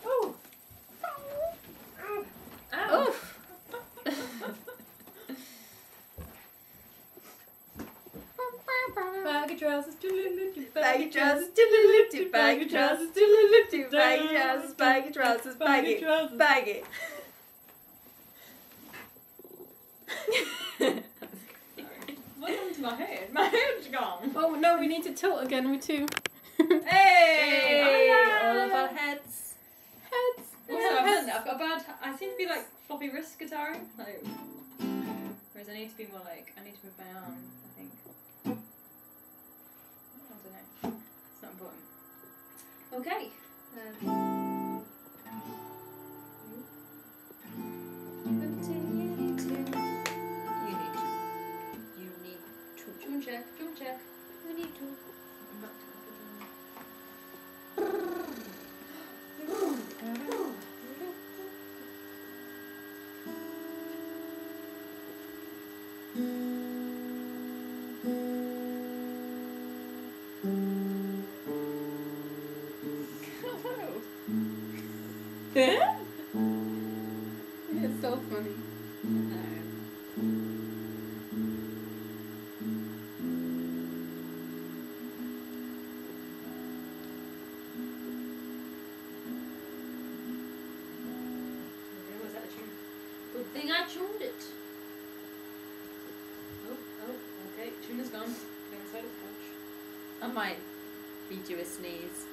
Oh. Ow. Oof. Baggy trousers, Baggy trousers, doodle-loo-doo, baggy trousers, doodle-loo-doo, baggy trousers, baggy trousers, baggy, baggy. What happened to my head? My head's gone. Oh no, we need to tilt again with two. Hey! All of our heads. Heads. Also, I've got bad. I seem to be like floppy wrist guitaring. Like, whereas I need to be more like. I need to move my arm. I think. I don't know. It's not important. Okay. Tune check. Tune check. We need to. It's so funny. Was that a tune? Good thing I tuned it. Oh, okay. Tune is gone. Go inside the couch. I might read you a sneeze.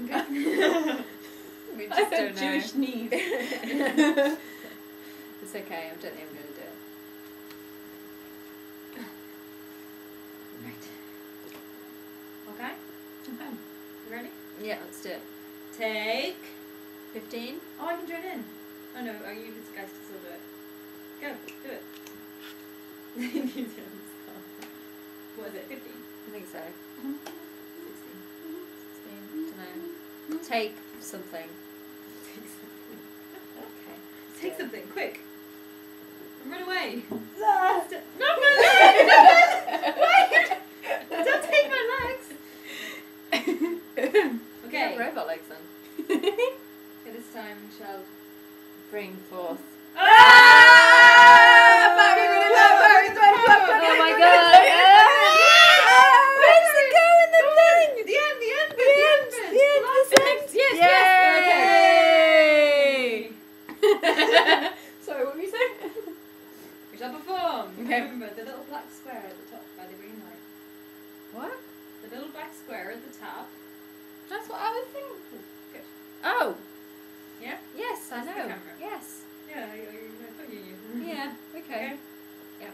Okay. We I just said don't know. Jewish knees. It's okay, I don't think I'm going to do it. Right. Okay. Okay. You ready? Yeah, let's do it. Take. 15? Oh, I can join in. Oh no, you guys can still do it. Go, do it. What is it, 15? I think so. 16. 16? Don't know. Take something. Take something. Okay. Take something, quick. And run away. Ah. Not my legs! Wait! Don't take my legs! Okay. Yeah, robot legs then. Okay, this time we shall Bring forth. Ah! Oh my god! Where does it go in the thing? The end bit! Yes, Yay! Sorry, what were you saying? We shall perform. Okay. Remember the little black square at the top by the green light. What? The little black square at the top. That's what I was thinking. Good. Oh. Yeah? Yes, I That's the know. camera. Yes. Yeah, I thought you knew. Yeah. Okay. Okay.